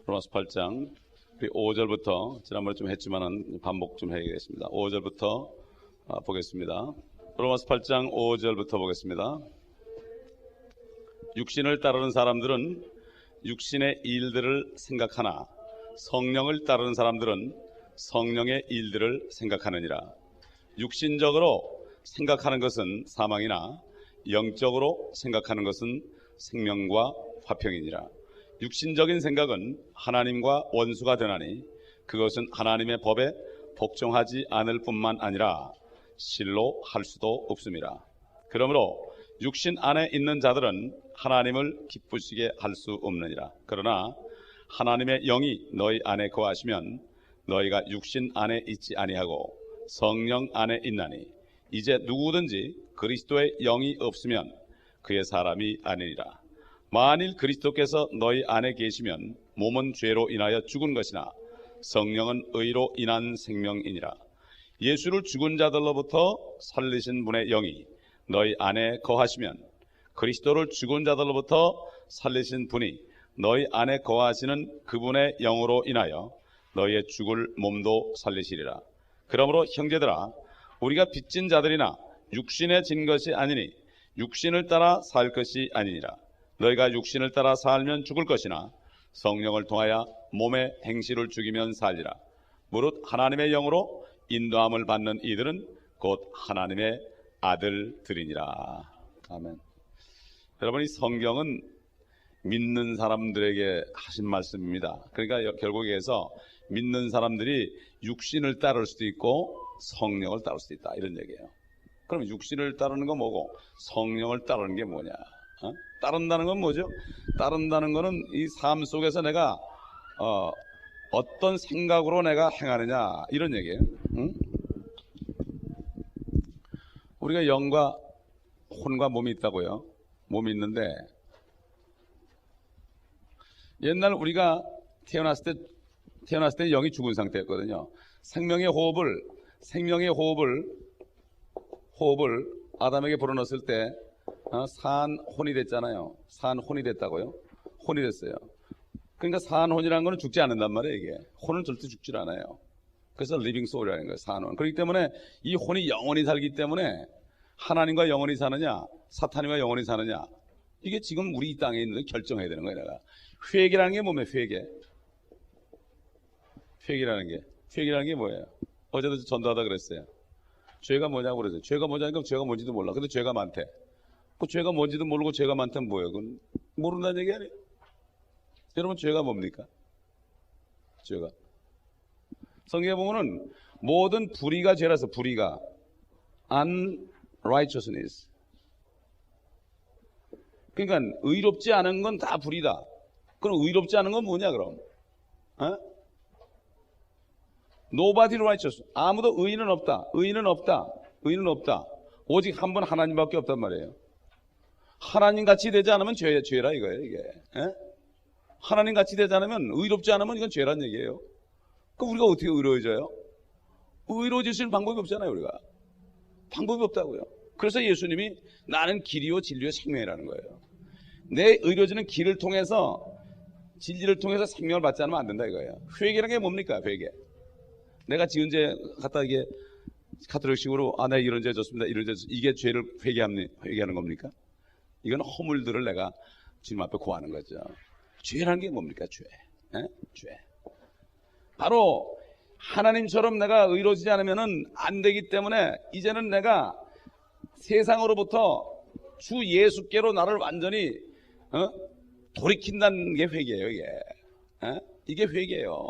로마서 8장 우리 5절부터 지난번에 좀 했지만은 반복 좀 해야겠습니다. 5절부터 보겠습니다. 로마서 8장 5절부터 보겠습니다. 육신을 따르는 사람들은 육신의 일들을 생각하나 성령을 따르는 사람들은 성령의 일들을 생각하느니라. 육신적으로 생각하는 것은 사망이나 영적으로 생각하는 것은 생명과 화평이니라. 육신적인 생각은 하나님과 원수가 되나니 그것은 하나님의 법에 복종하지 않을 뿐만 아니라 실로 할 수도 없습니다. 그러므로 육신 안에 있는 자들은 하나님을 기쁘시게 할 수 없느니라. 그러나 하나님의 영이 너희 안에 거하시면 너희가 육신 안에 있지 아니하고 성령 안에 있나니 이제 누구든지 그리스도의 영이 없으면 그의 사람이 아니니라. 만일 그리스도께서 너희 안에 계시면 몸은 죄로 인하여 죽은 것이나 성령은 의로 인한 생명이니라. 예수를 죽은 자들로부터 살리신 분의 영이 너희 안에 거하시면 그리스도를 죽은 자들로부터 살리신 분이 너희 안에 거하시는 그분의 영으로 인하여 너희의 죽을 몸도 살리시리라. 그러므로 형제들아, 우리가 빚진 자들이나 육신에 진 것이 아니니 육신을 따라 살 것이 아니니라. 너희가 육신을 따라 살면 죽을 것이나 성령을 통하여 몸의 행실을 죽이면 살리라. 무릇 하나님의 영으로 인도함을 받는 이들은 곧 하나님의 아들들이니라. 아멘. 여러분, 이 성경은 믿는 사람들에게 하신 말씀입니다. 그러니까 결국에서 믿는 사람들이 육신을 따를 수도 있고 성령을 따를 수도 있다, 이런 얘기예요. 그럼 육신을 따르는 건 뭐고 성령을 따르는 게 뭐냐? 따른다는 건 뭐죠? 따른다는 거는 이 삶 속에서 내가 어떤 생각으로 내가 행하느냐, 이런 얘기예요. 우리가 영과 혼과 몸이 있다고요. 몸이 있는데 옛날 우리가 태어났을 때 영이 죽은 상태였거든요. 생명의 호흡을 아담에게 불어넣었을 때 산혼이 됐잖아요. 산혼이 됐다고요. 혼이 됐어요. 그러니까 산혼이라는 거는 죽지 않는단 말이에요. 이게 혼은 절대 죽질 않아요. 그래서 리빙 소울이라는 거예요. 산혼. 그렇기 때문에 이 혼이 영원히 살기 때문에 하나님과 영원히 사느냐 사탄과 영원히 사느냐, 이게 지금 우리 이 땅에 있는데 결정해야 되는 거예요. 내가 회개라는 게 뭐예요? 회개라는 게 뭐예요? 어제도 전도하다 그랬어요. 죄가 뭐냐고 그랬어요. 죄가 뭐냐니까 죄가 뭔지도 몰라. 근데 죄가 많대. 그 죄가 뭔지도 모르고 죄가 많다면 뭐예요? 그건 모른다는 얘기 아니에요? 여러분, 죄가 뭡니까? 죄가, 성경에 보면은 모든 불의가 죄라서, 불의가 unrighteousness, 그러니까 의롭지 않은 건 다 불의다. 그럼 의롭지 않은 건 뭐냐 그럼? Nobody righteous. 아무도 의인은 없다. 오직 한 분 하나님밖에 없단 말이에요. 하나님 같이 되지 않으면 죄라 이거예요, 이게. 하나님 같이 되지 않으면, 의롭지 않으면 이건 죄란 얘기예요. 그럼 우리가 어떻게 의로워져요? 의로워질 수 있는 방법이 없잖아요, 우리가. 방법이 없다고요. 그래서 예수님이 나는 길이요 진리요 생명이라는 거예요. 내 의로워지는 길을 통해서, 진리를 통해서 생명을 받지 않으면 안 된다 이거예요. 회개라는 게 뭡니까? 회개. 내가 지은 죄 갖다 이게 카톨릭식으로 내가 이런 죄 졌습니다, 이런 죄 졌습니다, 이게 죄를 회개하는 겁니까? 이건 허물들을 내가 주님 앞에 고하는 거죠. 죄라는 게 뭡니까? 죄. 바로 하나님처럼 내가 의로워지지 않으면 안 되기 때문에 이제는 내가 세상으로부터 주 예수께로 나를 완전히 돌이킨다는 게 회개예요. 이게 회개예요.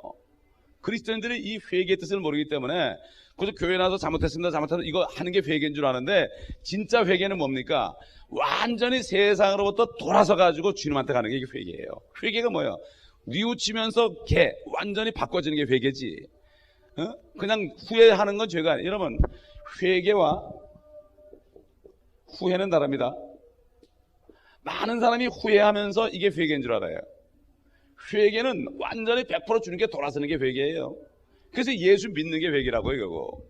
그리스도인들이 이 회개의 뜻을 모르기 때문에 그저 교회 나와서 잘못했습니다, 이거 하는 게 회개인 줄 아는데, 진짜 회개는 뭡니까? 완전히 세상으로부터 돌아서 가지고 주님한테 가는 게 이게 회개예요. 회개가 뭐예요? 뉘우치면서 완전히 바꿔지는 게 회개지. 그냥 후회하는 건 죄가 아니에요. 여러분, 회개와 후회는 다릅니다. 많은 사람이 후회하면서 이게 회개인 줄 알아요. 회개는 완전히 100% 주님께 돌아서는 게 회개예요. 그래서 예수 믿는 게 회개라고요, 이거고.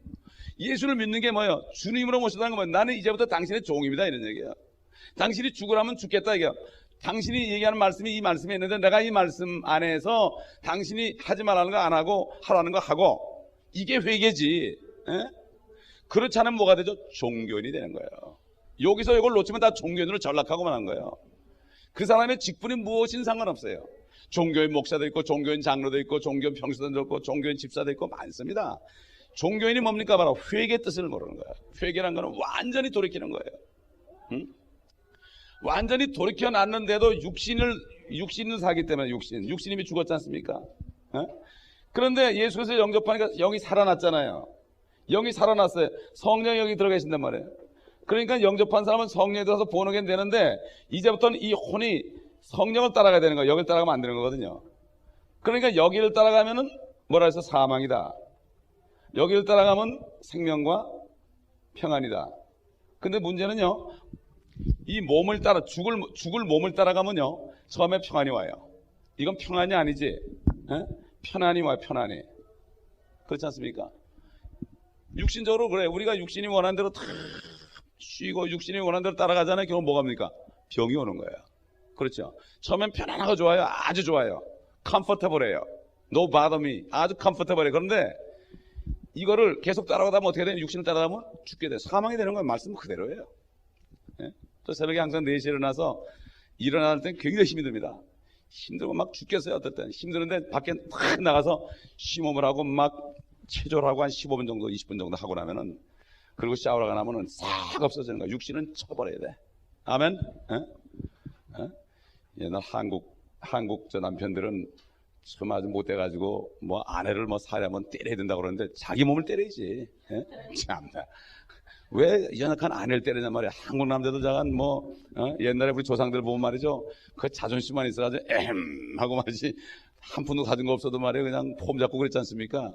예수를 믿는 게 뭐예요? 주님으로 모시다는 건 나는 이제부터 당신의 종입니다, 이런 얘기예요. 당신이 죽으라면 죽겠다, 이게. 당신이 얘기하는 말씀이 이 말씀에 있는데 내가 이 말씀 안에서 당신이 하지 말라는 거 안 하고 하라는 거 하고, 이게 회개지. 에? 그렇지 않으면 뭐가 되죠? 종교인이 되는 거예요. 여기서 이걸 놓치면 다 종교인으로 전락하고만 한 거예요. 그 사람의 직분이 무엇인 상관없어요. 종교인 목사도 있고 종교인 장로도 있고 종교인 평수도 있고 종교인 집사도 있고 많습니다. 종교인이 뭡니까? 바로 회개의 뜻을 모르는 거예요. 회개란 거는 완전히 돌이키는 거예요. 응? 완전히 돌이켜 놨는데도 육신을 사기 때문에 육신이 죽었지 않습니까? 어? 그런데 예수께서 영접하니까 영이 살아났잖아요. 영이 살아났어요. 성령이 여기 들어가 계신단 말이에요. 그러니까 영접한 사람은 성령에 들어서 본어겐 되는데, 이제부터는 이 혼이 성령을 따라가야 되는 거예요. 여기를 따라가면 안 되는 거거든요. 그러니까 여기를 따라가면은 뭐라 해서 사망이다. 여기를 따라가면 생명과 평안이다. 근데 문제는요, 이 몸을 따라 죽을 몸을 따라가면요, 처음에 평안이 와요. 이건 평안이 아니지. 에? 편안이 와요. 편안이. 그렇지 않습니까? 육신적으로 그래. 우리가 육신이 원하는 대로 다 쉬고 육신이 원하는 대로 따라가잖아요. 결국 뭐가 합니까? 병이 오는 거예요. 그렇죠? 처음엔 편안하고 좋아요. 아주 좋아요. 컴포터블해요. No bother me. 아주 컴포터블해요. 그런데 이거를 계속 따라가다 보면 어떻게 돼요? 육신을 따라가면 죽게 돼요. 사망이 되는 거예요. 말씀 그대로예요. 예? 또 새벽에 항상 4시에 일어나서 일어날 땐 굉장히 힘이 듭니다. 힘들고 막 죽겠어요. 어떨 땐 힘드는데 밖에 탁 나가서 심호흡을 하고 막 체조를 하고 한 15분 정도 20분 정도 하고 나면은, 그리고 샤워가 나면은 싹 없어지는 거야. 육신은 쳐버려야 돼. 아멘. 옛날 한국 저 남편들은 참 아주 못돼가지고 뭐 아내를 뭐 살해하면 때려야 된다고 그러는데 자기 몸을 때려야지. 참나. 왜 연약한 아내를 때리냐 말이야. 한국 남자들 자간 뭐 옛날에 우리 조상들 보면 말이죠. 그 자존심만 있어가지고 하고 말이지. 한 푼도 가진 거 없어도 말이야 그냥 폼 잡고 그랬지 않습니까?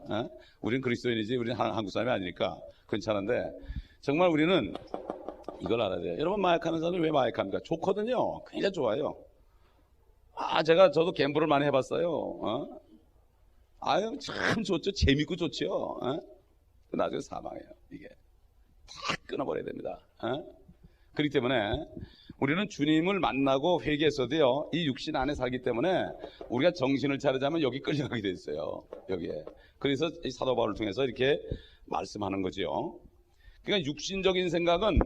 우리는 그리스도인이지 우리는 한국 사람이 아니니까 괜찮은데, 정말 우리는 이걸 알아야 돼요. 여러분, 마약하는 사람은 왜 마약합니까? 좋거든요. 굉장히 좋아요. 저도 갬블을 많이 해봤어요. 아유, 참 좋죠. 재밌고 좋죠. 나중에 사망해요. 이게 다 끊어버려야 됩니다. 그렇기 때문에 우리는 주님을 만나고 회개했어도요, 이 육신 안에 살기 때문에 우리가 정신을 차리자면 여기 끌려가게 돼 있어요. 여기에. 그래서 이 사도 바울을 통해서 이렇게 말씀하는 거죠. 그러니까 육신적인 생각은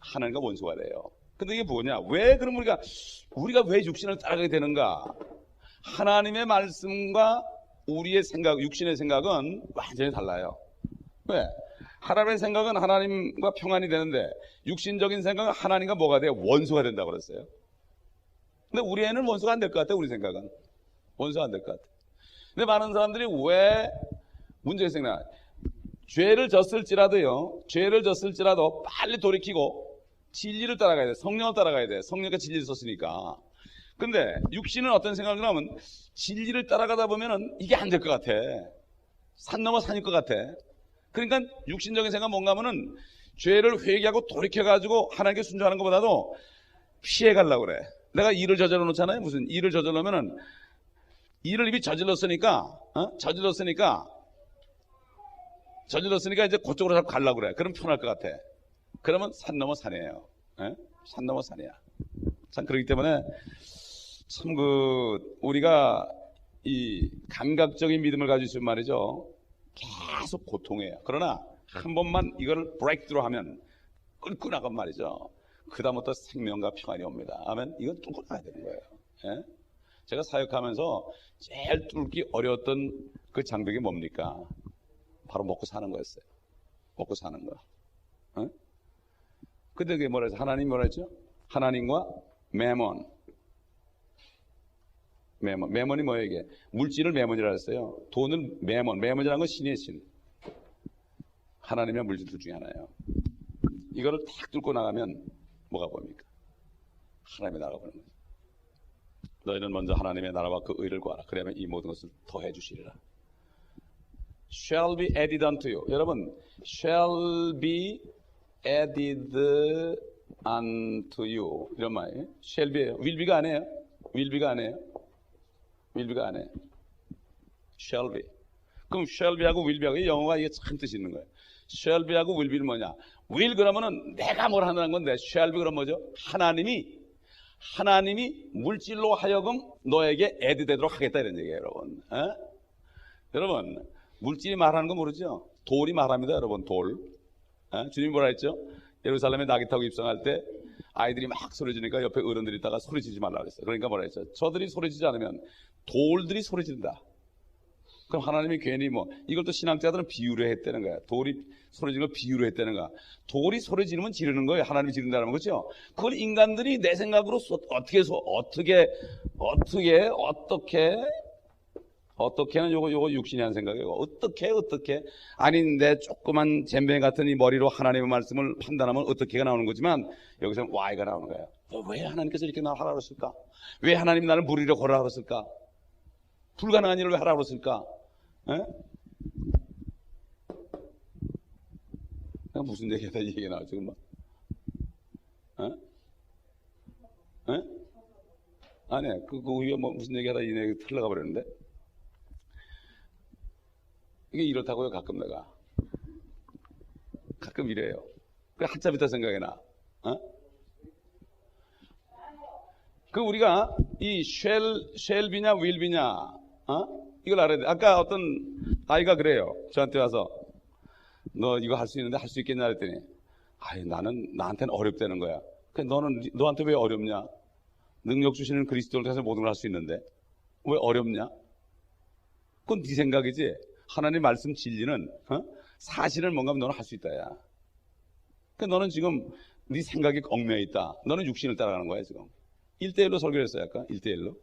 하나님과 원수가 돼요. 근데 이게 뭐냐? 왜 그럼 우리가 왜 육신을 따라가게 되는가? 하나님의 말씀과 우리의 생각, 육신의 생각은 완전히 달라요. 왜? 하나님의 생각은 하나님과 평안이 되는데, 육신적인 생각은 하나님과 뭐가 돼요? 원수가 된다고 그랬어요. 근데 우리 애는 원수가 안 될 것 같아. 우리 생각은 원수가 안 될 것 같아. 근데 많은 사람들이 왜 문제가 생겨나? 죄를 졌을지라도 빨리 돌이키고 진리를 따라가야 돼. 성령을 따라가야 돼. 성령과 진리를 썼으니까. 근데 육신은 어떤 생각을 하면, 진리를 따라가다 보면은 이게 안 될 것 같아. 산 넘어 산일 것 같아. 그러니까 육신적인 생각은 뭔가 하면은 죄를 회개하고 돌이켜가지고 하나님께 순종하는 것보다도 피해가려고 그래. 내가 일을 저질러 놓잖아요. 무슨 일을 저질러 놓으면은, 일을 이미 저질렀으니까 이제 그쪽으로 자꾸 가려고 그래. 그럼 편할 것 같아. 그러면 산 넘어 산이에요. 산 넘어 산이야. 참, 그렇기 때문에 참 우리가 이 감각적인 믿음을 가지고 있으면 말이죠, 계속 고통해요. 그러나 한 번만 이걸 브레이크드로 하면, 끌고 나간 말이죠, 그 다음부터 생명과 평안이 옵니다. 아멘. 이건 뚫고 나가야 되는 거예요. 제가 사역하면서 제일 뚫기 어려웠던 그 장벽이 뭡니까? 바로 먹고 사는 거였어요. 먹고 사는 거. 근데 그게 뭐라 했죠? 하나님 뭐라 했죠? 하나님과 매몬. 매몬이 뭐예요 이게? 물질을 매몬이라 했어요. 돈은 매몬이라는 건 신의 신. 하나님의 물질들 중에 하나예요. 이거를 탁 뚫고 나가면 뭐가 보입니까? 하나님의 나라가 보는 거죠. 너희는 먼저 하나님의 나라와 그 의를 구하라. 그러면 이 모든 것을 더해 주시리라. Shall be added unto you. 여러분, shall be added unto you 이런 말이에요. shall be, will be가 아니에요. will be가 아니에요. shall be. 그럼 shall be하고 will be하고 영어가 이게 참 뜻이 있는 거예요. shall be하고 will be는 뭐냐? will 그러면은 내가 뭘 하는 건데, shall be 그러면 뭐죠? 하나님이 물질로 하여금 너에게 add 되도록 하겠다 이런 얘기예요, 여러분. 여러분, 물질이 말하는 거 모르죠? 돌이 말합니다, 여러분. 돌. 주님이 뭐라 했죠? 예루살렘에 낙이 타고 입성할 때 아이들이 막 소리 지르니까 옆에 어른들이 있다가 소리 지르지 말라 그랬어요. 그러니까 뭐라 했죠? 저들이 소리 지르지 않으면 돌들이 소리 지른다. 그럼 하나님이 괜히 뭐 이걸 또 신앙자들은 비유를 했다는 거야. 돌이 소리 지르는 걸 비유를 했다는 거야. 돌이 소리 지르면 지르는 거예요. 하나님이 지른다는 거죠. 그걸 인간들이 내 생각으로 어떻게는 요거 육신이 한 생각이에요. 어떻게 아닌데 조그만 잼뱅이 같은 이 머리로 하나님의 말씀을 판단하면 어떻게가 나오는 거지만 여기서 why가 나오는 거예요. 왜 하나님께서 이렇게 나를 하라 그랬을까? 왜 하나님이 나를 무리로 걸으라 그랬을까? 불가능한 일을 왜 하라 그랬을까? 무슨 얘기하다 이 얘기가 나와 지금 막? 아니야 그 위에 뭐 무슨 얘기하다 이 얘기 틀려가 버렸는데. 이게 이렇다고요. 가끔 이래요. 그 한자부터 생각이 나. 그 우리가 이 shall be냐 will be냐 이걸 알아야 돼. 아까 어떤 아이가 그래요. 저한테 와서 너 이거 할 수 있는데 할 수 있겠냐 그랬더니 나한테는 어렵다는 거야. 너한테 왜 어렵냐? 능력 주시는 그리스도를 통해서 모든 걸 할 수 있는데 왜 어렵냐? 그건 네 생각이지. 하나님 말씀 진리는 사실을 뭔가 너는 할 수 있다야. 그러니까 너는 지금 네 생각이 얽매여 있다. 너는 육신을 따라가는 거야 지금. 1대1로 설교를 했어요. 아까 1대1로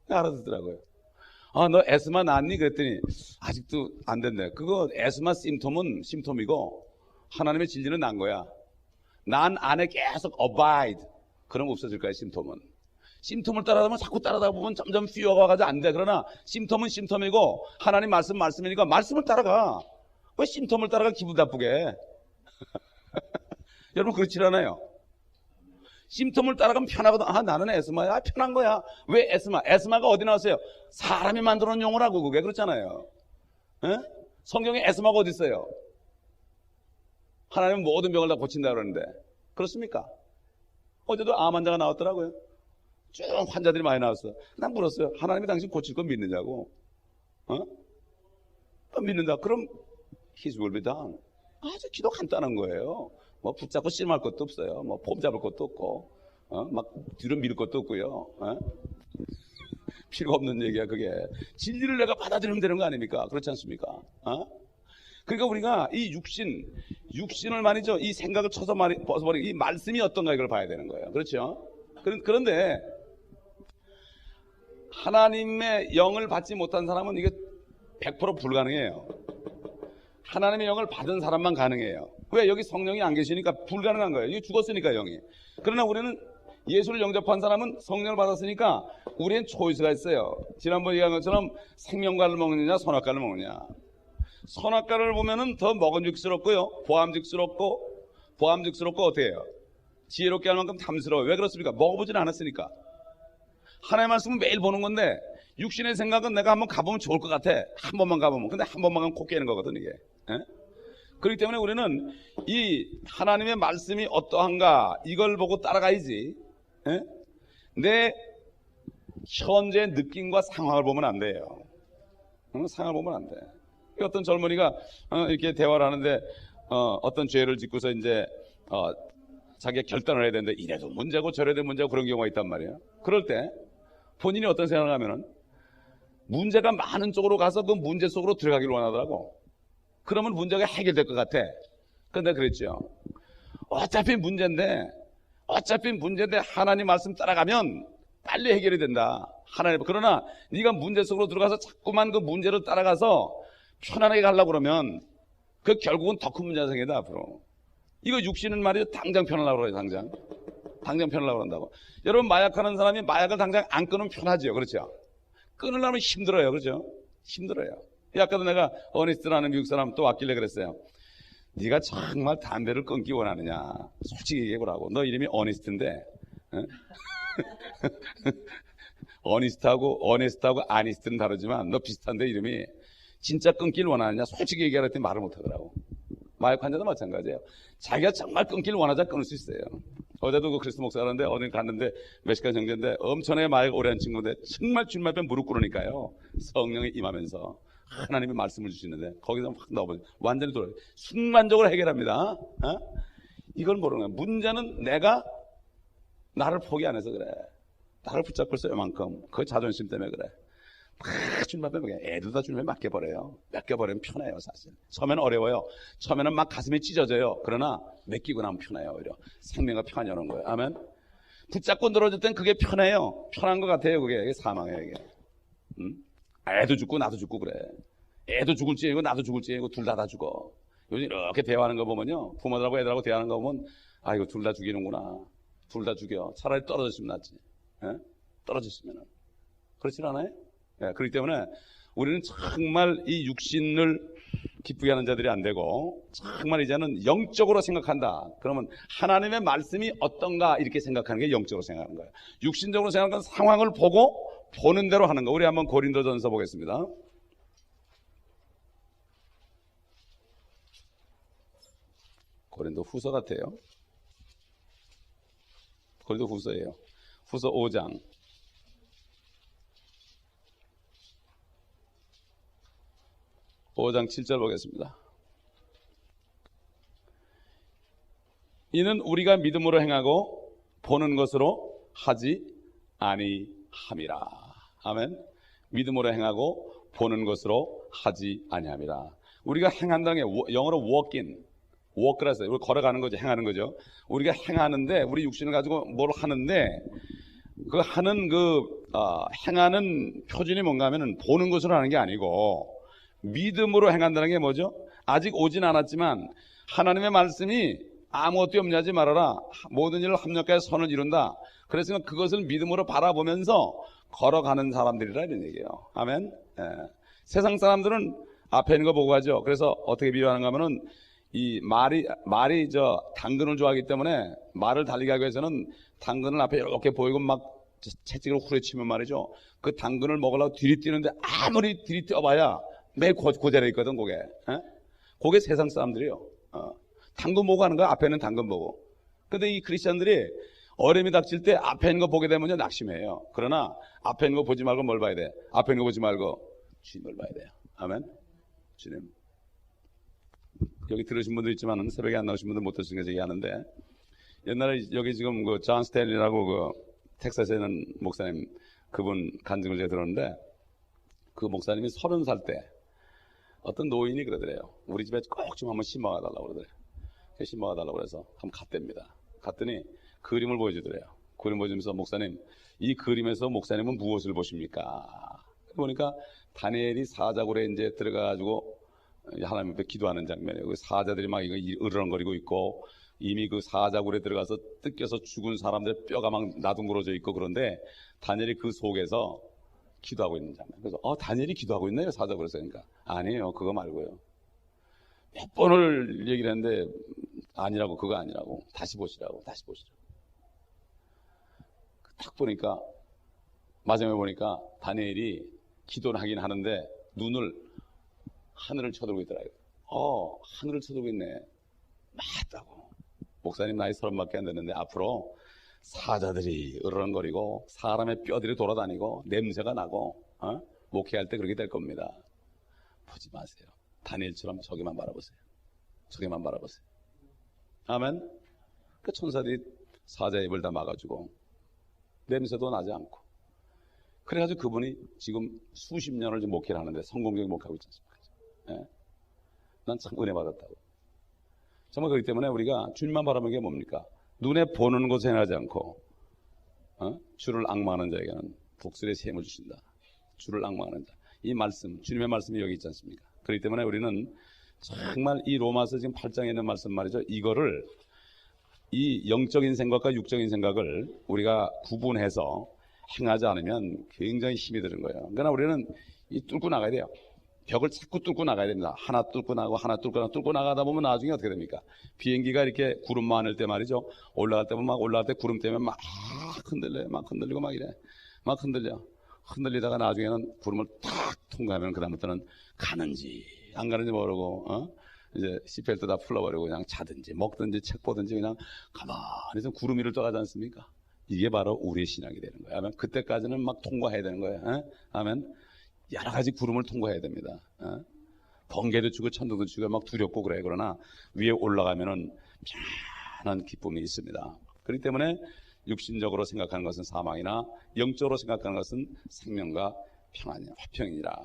알아듣더라고요. 너 에스마 낳았니? 그랬더니 아직도 안 된대. 그거 에스마 심톰은 심톰이고 하나님의 진리는 난 거야. 난 안에 계속 abide. 그럼 없어질 거야 심톰은. 심톰을 따라가면 자꾸 따라다 보면 점점 휘어가 가지고 안 돼. 그러나 심톰은 심톰이고 하나님 말씀이니까 말씀을 따라가. 왜 심톰을 따라가 기분 나쁘게? 여러분 그렇지 않아요? 심톰을 따라가면 편하거든. 나는 에스마야. 편한 거야. 왜 에스마? 에스마가 어디 나왔어요? 사람이 만들어 놓은 용어라고. 그게 그렇잖아요. 성경에 에스마가 어디 있어요? 하나님은 모든 병을 다 고친다 그러는데 그렇습니까? 어제도 암 환자가 나왔더라고요. 쭉 환자들이 많이 나왔어. 난 물었어요. 하나님이 당신 고칠 건 믿느냐고. 믿는다. 그럼 His will be done. 아주 기도 간단한 거예요. 뭐 붙잡고 씨름할 것도 없어요. 뭐 폼 잡을 것도 없고, 막 뒤로 밀 것도 없고요. 필요가 없는 얘기야 그게. 진리를 내가 받아들이면 되는 거 아닙니까? 그렇지 않습니까? 그러니까 우리가 이 육신을 말이죠. 이 생각을 쳐서 벗어버리고 이 말씀이 어떤가 이걸 봐야 되는 거예요. 그렇죠? 그런데 하나님의 영을 받지 못한 사람은 이게 100% 불가능해요. 하나님의 영을 받은 사람만 가능해요. 왜? 여기 성령이 안 계시니까 불가능한 거예요. 이게 죽었으니까 영이. 그러나 우리는 예수를 영접한 사람은 성령을 받았으니까 우리는 초이스가 있어요. 지난번에 얘기한 것처럼 생명과를 먹느냐 선악과를 먹느냐. 선악과를 보면은 더 먹음직스럽고요. 보암직스럽고 어떻게 해요? 지혜롭게 할 만큼 탐스러워요. 왜 그렇습니까? 먹어보진 않았으니까. 하나님의 말씀은 매일 보는 건데 육신의 생각은 내가 한번 가보면 좋을 것 같아. 한 번만 가보면. 근데 한 번만 가면 코 깨는 거거든 이게. 그렇기 때문에 우리는 이 하나님의 말씀이 어떠한가 이걸 보고 따라가야지. 내 현재 느낌과 상황을 보면 안 돼요. 상황을 보면 안 돼. 어떤 젊은이가 이렇게 대화를 하는데 어떤 죄를 짓고서 이제 자기가 결단을 해야 되는데 이래도 문제고 저래도 문제고 그런 경우가 있단 말이에요. 그럴 때 본인이 어떤 생각을 하면은 문제가 많은 쪽으로 가서 그 문제 속으로 들어가기를 원하더라고. 그러면 문제가 해결될 것 같아. 근데 그랬죠. 어차피 문제인데 하나님 말씀 따라가면 빨리 해결이 된다. 그러나 네가 문제 속으로 들어가서 자꾸만 그 문제를 따라가서 편안하게 가려고 그러면 그 결국은 더 큰 문제가 생긴다 앞으로. 이거 육신은 말이죠. 당장 편하려고 그래요. 당장 편하려고 한다고. 여러분 마약하는 사람이 마약을 당장 안 끊으면 편하죠. 그렇죠? 끊으려면 힘들어요. 그렇죠? 힘들어요. 아까도 내가 어니스트라는 미국 사람 또 왔길래 그랬어요. 네가 정말 담배를 끊기 원하느냐? 솔직히 얘기해보라고. 너 이름이 어니스트인데 어니스트하고 아니스트는 다르지만 너 비슷한데 이름이 진짜 끊기를 원하느냐? 솔직히 얘기하라 했더니 말을 못하더라고. 마약 환자도 마찬가지예요. 자기가 정말 끊기를 원하자 끊을 수 있어요. 어제도 그 크리스도 목사가 하는데 어디 갔는데 멕시칸 형제인데 엄청나게 마약 오래 한 친구인데 정말 주님 앞에 무릎 꿇으니까요. 성령이 임하면서 하나님의 말씀을 주시는데 거기서 확 나와버려요. 완전히 돌아요. 순간적으로 해결합니다. 이걸 모르는 거예요. 문제는 내가 나를 포기 안 해서 그래. 나를 붙잡고 있어 요만큼. 그 자존심 때문에 그래. 다 주님 앞에 맡겨. 애도 다 주님에 맡겨버려요. 맡겨버리면 편해요 사실. 처음에는 어려워요. 처음에는 막 가슴이 찢어져요. 그러나 맡기고 나면 편해요. 오히려 생명과 평안이 오는 거예요. 아멘. 붙잡고 늘어질 땐 그게 편해요. 편한 것 같아요. 그게 사망이에요. 이게. 애도 죽고 나도 죽고 그래. 애도 죽을 지이고 나도 죽을 지이고 둘 다 죽어. 요즘 이렇게 대화하는 거 보면요. 부모들하고 애들하고 대화하는 거 보면 아 이거 둘 다 죽이는구나. 둘 다 죽여. 차라리 떨어졌으면 낫지. 예? 떨어졌으면은. 그렇지 않아요? 예, 그렇기 때문에 우리는 정말 이 육신을 기쁘게 하는 자들이 안 되고 정말 이제는 영적으로 생각한다. 그러면 하나님의 말씀이 어떤가 이렇게 생각하는 게 영적으로 생각하는 거예요. 육신적으로 생각하는 상황을 보고 보는 대로 하는 거. 우리 한번 고린도전서 보겠습니다. 고린도 후서 같아요. 고린도 후서예요. 후서 5장. 오 장 7절 보겠습니다. 이는 우리가 믿음으로 행하고 보는 것으로 하지 아니함이라. 아멘. 믿음으로 행하고 보는 것으로 하지 아니함이라. 우리가 행한다는 게 영어로 walking, walk라서 우리 걸어가는 거죠. 행하는 거죠. 우리가 행하는데 우리 육신을 가지고 뭘 하는데 그 하는 행하는 표준이 뭔가 하면은 보는 것으로 하는 게 아니고 믿음으로 행한다는 게 뭐죠? 아직 오진 않았지만 하나님의 말씀이 아무것도 염려하지 말아라. 모든 일을 합력하여 선을 이룬다. 그래서 그것을 믿음으로 바라보면서 걸어가는 사람들이라 이런 얘기예요. 아멘. 예. 세상 사람들은 앞에 있는 거 보고 하죠. 그래서 어떻게 비유하는가 하면은 이 말이 당근을 좋아하기 때문에 말을 달리게 하기 위해서는 당근을 앞에 이렇게 보이고 막 채찍으로 후려치면 말이죠. 그 당근을 먹으려고 들이뛰는데 아무리 들이뛰어봐야 매일 고자리에 있거든, 그게. 그게 세상 사람들이요. 당근 보고 하는 거야, 앞에 있는 당근 보고. 근데 이 크리스천들이 어려움이 닥칠 때 앞에 있는 거 보게 되면요, 낙심해요. 그러나 앞에 있는 거 보지 말고 뭘 봐야 돼? 앞에 있는 거 보지 말고 주님을 봐야 돼요. 아멘. 주님. 여기 들으신 분들 있지만 새벽에 안 나오신 분들 못 들으신 거 얘기하는데 옛날에 여기 지금 그 존 스탠리라고 그 텍사스에 있는 목사님 그분 간증을 제가 들었는데 그 목사님이 30살 때 어떤 노인이 그러더래요. 우리 집에 꼭 좀 한번 신방해 달라고 그러더래요. 신방해 달라고 그래서 한번 갔답니다. 갔더니 그림을 보여주더래요. 그림 보여주면서 목사님, 이 그림에서 목사님은 무엇을 보십니까? 보니까 다니엘이 사자굴에 이제 들어가가지고 하나님 앞에 기도하는 장면이에요. 그 사자들이 막 이거 으르렁거리고 있고 이미 그 사자굴에 들어가서 뜯겨서 죽은 사람들의 뼈가 막 나둥그러져 있고 그런데 다니엘이 그 속에서 기도하고 있는 장면. 그래서 다니엘이 기도하고 있나요? 사자굴에서. 그러니까 아니에요. 그거 말고요. 몇 번을 얘기를 했는데 아니라고, 그거 아니라고. 다시 보시라고. 다시 보시라고. 딱 보니까 마지막에 보니까 다니엘이 기도를 하긴 하는데 눈을 하늘을 쳐들고 있더라고요. 하늘을 쳐들고 있네. 맞다고. 목사님 나이 30밖에 안 됐는데 앞으로 사자들이 으르렁거리고 사람의 뼈들이 돌아다니고 냄새가 나고 목회할 때 그렇게 될 겁니다. 보지 마세요. 다니엘처럼 저기만 바라보세요. 저기만 바라보세요. 아멘. 그 천사들이 사자의 입을 다 막아주고 냄새도 나지 않고 그래가지고 그분이 지금 수십 년을 지금 목회를 하는데 성공적인 목회하고 있지 않습니까? 예. 난 참 은혜 받았다고. 정말 그렇기 때문에 우리가 주님만 바라보는 게 뭡니까? 눈에 보는 것에 행하지 않고 주를 앙망하는 자에게는 복술의 셈을 주신다. 주를 앙망하는 자. 이 말씀, 주님의 말씀이 여기 있지 않습니까? 그렇기 때문에 우리는 정말 이 로마서 지금 8장에 있는 말씀 말이죠. 이거를 이 영적인 생각과 육적인 생각을 우리가 구분해서 행하지 않으면 굉장히 힘이 드는 거예요. 그러나 우리는 이 뚫고 나가야 돼요. 벽을 자꾸 뚫고 나가야 됩니다. 하나 뚫고 나가고 하나 뚫고 나가다 보면 나중에 어떻게 됩니까? 비행기가 이렇게 구름 많을 때 말이죠. 올라갈 때 보면 막 올라갈 때 구름 때문에 막 흔들려요. 막 흔들리고 막 이래. 막 흔들려. 흔들리다가 나중에는 구름을 탁 통과하면 그다음부터는 가는지 안 가는지 모르고 이제 시펠트 다 풀어버리고 그냥 자든지 먹든지 책 보든지 그냥 가만히 좀 구름 위를 떠가지 않습니까? 이게 바로 우리의 신앙이 되는 거예요. 아멘. 그때까지는 막 통과해야 되는 거예요. 에? 아멘. 여러 가지 구름을 통과해야 됩니다. 에? 번개도 치고 천둥도 치고 막 두렵고 그래. 그러나 위에 올라가면은 편안한 기쁨이 있습니다. 그렇기 때문에 육신적으로 생각하는 것은 사망이나 영적으로 생각하는 것은 생명과 평안이야, 화평이니라.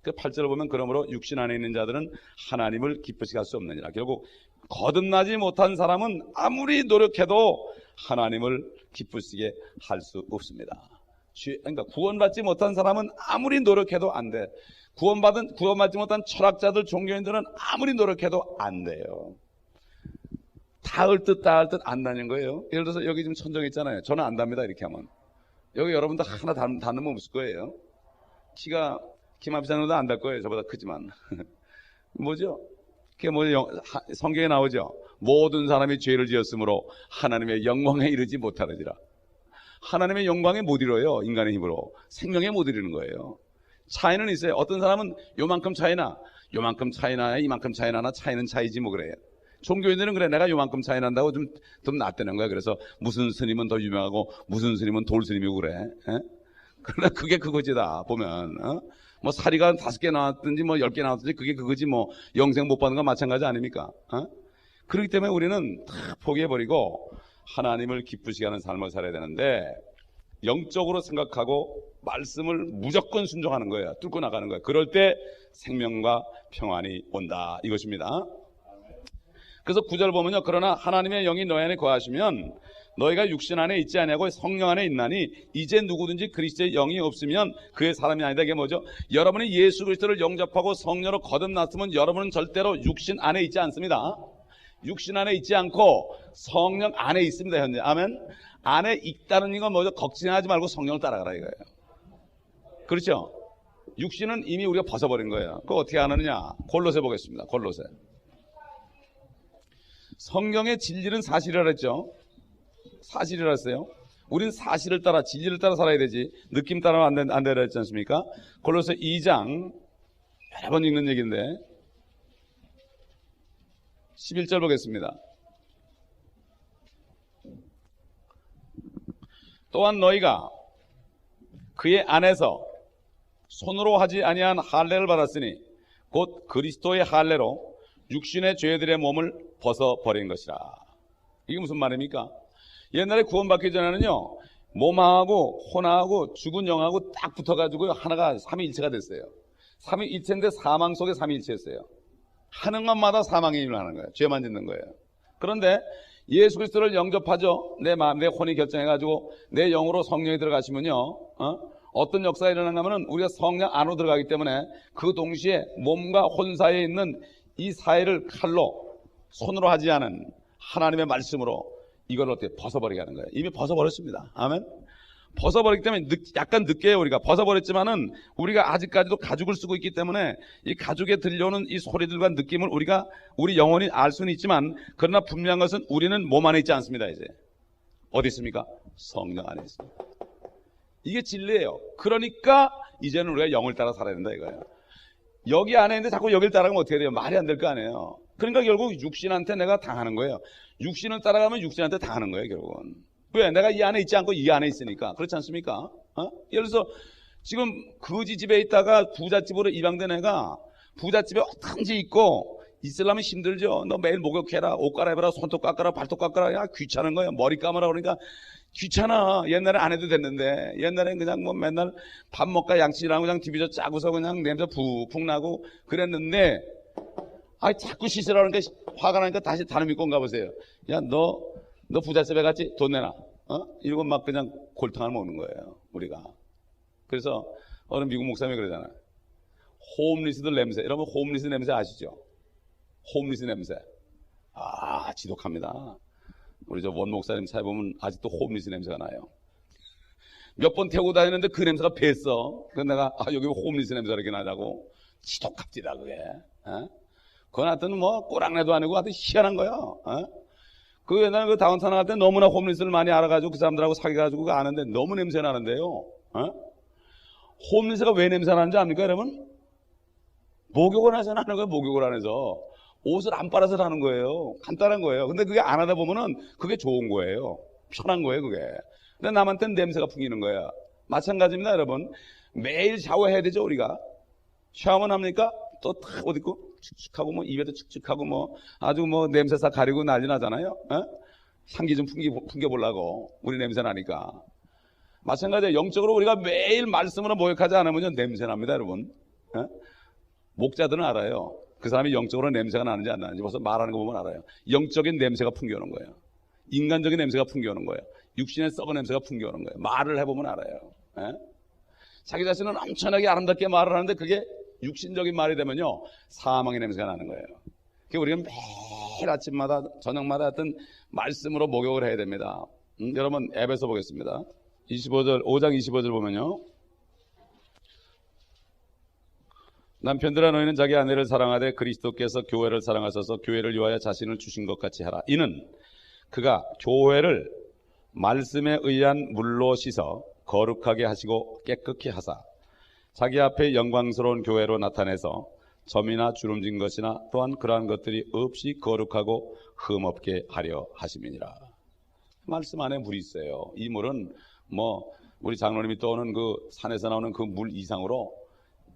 그 8절을 보면 그러므로 육신 안에 있는 자들은 하나님을 기쁘시게 할 수 없느니라. 결국 거듭나지 못한 사람은 아무리 노력해도 하나님을 기쁘시게 할 수 없습니다. 그러니까 구원받지 못한 사람은 아무리 노력해도 안 돼. 구원받지 못한 철학자들, 종교인들은 아무리 노력해도 안 돼요. 닿을 듯 안다는 거예요. 예를 들어서 여기 지금 천정 있잖아요. 저는 안답니다. 이렇게 하면 여기 여러분들 하나 닿는 없을 거예요. 키가 김합장도 안 닿을 거예요. 저보다 크지만 뭐죠? 그게 뭐죠? 성경에 나오죠. 모든 사람이 죄를 지었으므로 하나님의 영광에 이르지 못하느니라. 하나님의 영광에 못 이뤄요. 인간의 힘으로 생명에 못 이르는 거예요. 차이는 있어요. 어떤 사람은 요만큼 차이나 이만큼 차이나 차이는 차이지 뭐 그래요. 종교인들은 그래, 내가 요만큼 차이 난다고 좀 낫다는 거야. 그래서 무슨 스님은 더 유명하고 무슨 스님은 돌 스님이고 그래. 에? 그러나 그게 그거지 다 보면. 뭐 사리가 5개 나왔든지 뭐 10개 나왔든지 그게 그거지 뭐 영생 못 받는 건 마찬가지 아닙니까? 그렇기 때문에 우리는 다 포기해버리고 하나님을 기쁘시게 하는 삶을 살아야 되는데 영적으로 생각하고 말씀을 무조건 순종하는 거예요. 뚫고 나가는 거예요. 그럴 때 생명과 평안이 온다 이것입니다. 그래서 9절 보면요. 그러나 하나님의 영이 너희 안에 거하시면 너희가 육신 안에 있지 아니하고 성령 안에 있나니 이제 누구든지 그리스도의 영이 없으면 그의 사람이 아니다. 이게 뭐죠? 여러분이 예수 그리스도를 영접하고 성령으로 거듭났으면 여러분은 절대로 육신 안에 있지 않습니다. 육신 안에 있지 않고 성령 안에 있습니다. 현재. 아멘. 안에 있다는 건 뭐죠? 걱정하지 말고 성령을 따라가라 이거예요. 그렇죠? 육신은 이미 우리가 벗어버린 거예요. 그거 어떻게 하느냐? 골로새 보겠습니다. 골로새. 성경의 진리는 사실이라 했죠. 사실이라 했어요. 우린 사실을 따라 진리를 따라 살아야 되지 느낌 따라는 안 되라 했지 않습니까? 골로새 2장 여러 번 읽는 얘기인데 11절 보겠습니다. 또한 너희가 그의 안에서 손으로 하지 아니한 할례를 받았으니 곧 그리스도의 할례로 육신의 죄들의 몸을 벗어버린 것이라. 이게 무슨 말입니까? 옛날에 구원받기 전에는요 몸하고 혼하고 죽은 영하고 딱 붙어가지고 하나가 삼위일체가 됐어요. 삼위일체인데 사망 속에 삼위일체였어요. 하는 것마다 사망의 일을 하는 거예요. 죄만 짓는 거예요. 그런데 예수 그리스도를 영접하죠. 내 마음, 내 혼이 결정해가지고 내 영으로 성령이 들어가시면요 어떤 역사가 일어나가 하면 우리가 성령 안으로 들어가기 때문에 그 동시에 몸과 혼 사이에 있는 이 사이를 칼로 손으로 하지 않은 하나님의 말씀으로 이걸 어떻게 벗어버리게 하는 거예요. 이미 벗어버렸습니다. 아멘. 벗어버리기 때문에 약간 늦게 해요. 우리가 벗어버렸지만은 우리가 아직까지도 가죽을 쓰고 있기 때문에 이 가죽에 들려오는 이 소리들과 느낌을 우리 영혼이 알 수는 있지만 그러나 분명한 것은 우리는 몸 안에 있지 않습니다. 이제 어디 있습니까? 성령 안에 있습니다. 이게 진리예요. 그러니까 이제는 우리가 영을 따라 살아야 된다 이거예요. 여기 안에 있는데 자꾸 여길 따라가면 어떻게 돼요? 말이 안 될 거 아니에요. 그러니까 결국 육신한테 내가 당하는 거예요. 육신을 따라가면 육신한테 당하는 거예요. 결국은. 왜? 내가 이 안에 있지 않고 이 안에 있으니까. 그렇지 않습니까? 예를 들어서 지금 거지 집에 있다가 부잣집으로 입양된 애가 부잣집에 어떤지 있고 있으려면 힘들죠. 너 매일 목욕해라, 옷 갈아입어라, 손톱 깎아라, 발톱 깎아라. 야, 귀찮은 거야. 머리 감아라 그러니까 귀찮아. 옛날에 안 해도 됐는데 옛날엔 그냥 뭐 맨날 밥 먹고 양치랑 그냥 디비져 짜고서 그냥 냄새 푹푹 나고 그랬는데 자꾸 씻으라 그러니까 화가 나니까 다시 다른 믿고 온가 보세요. 야, 너 부잣집에 갔지? 돈 내놔. 이러고 막 그냥 골탕을 먹는 거예요. 우리가. 그래서 어느 미국 목사님이 그러잖아. 홈리스들 냄새. 여러분 홈리스 냄새 아시죠? 홈리스 냄새. 지독합니다. 우리 저 원 목사님 차에 보면 아직도 홈리스 냄새가 나요. 몇 번 태우고 다니는데 그 냄새가 뱄어. 그래서 내가 여기 홈리스 냄새가 이렇게 나자고. 지독합디다 그게. 그건 하여튼 뭐 꼬랑내도 아니고 하여튼 희한한 거야. 그 옛날에 그 다운타운 갈 때 너무나 홈리스를 많이 알아가지고 그 사람들하고 사귀어가지고 아는데 너무 냄새 나는데요. 홈리스가 왜 냄새 나는지 압니까 여러분? 목욕을 해서 나는 거예요. 목욕을 안 해서. 옷을 안 빨아서 하는 거예요. 간단한 거예요. 근데 그게 안 하다 보면은 그게 좋은 거예요. 편한 거예요, 그게. 근데 남한테는 냄새가 풍기는 거야. 마찬가지입니다, 여러분. 매일 샤워해야 되죠, 우리가. 샤워만 합니까? 또 탁 옷 입고 축축하고 뭐 입에도 축축하고 뭐 아주 뭐 냄새 싹 가리고 난리 나잖아요. 어? 향기 좀 풍겨보려고. 우리 냄새 나니까. 마찬가지예요. 영적으로 우리가 매일 말씀으로 모욕하지 않으면 냄새 납니다, 여러분. 어? 목자들은 알아요. 그 사람이 영적으로 냄새가 나는지 안 나는지 벌써 말하는 거 보면 알아요. 영적인 냄새가 풍겨오는 거예요. 인간적인 냄새가 풍겨오는 거예요. 육신의 썩은 냄새가 풍겨오는 거예요. 말을 해보면 알아요. 에? 자기 자신은 엄청나게 아름답게 말을 하는데 그게 육신적인 말이 되면요 사망의 냄새가 나는 거예요. 그러니까 우리가 매일 아침마다 저녁마다 하여튼 말씀으로 목욕을 해야 됩니다. 여러분 에베소 보겠습니다. 25절 5장 25절 보면요, 남편들아 너희는 자기 아내를 사랑하되 그리스도께서 교회를 사랑하셔서 교회를 위하여 자신을 주신 것 같이 하라. 이는 그가 교회를 말씀에 의한 물로 씻어 거룩하게 하시고 깨끗히 하사 자기 앞에 영광스러운 교회로 나타내서 점이나 주름진 것이나 또한 그러한 것들이 없이 거룩하고 흠없게 하려 하심이니라. 말씀 안에 물이 있어요. 이 물은 뭐 우리 장로님이 떠오는 그 산에서 나오는 그 물 이상으로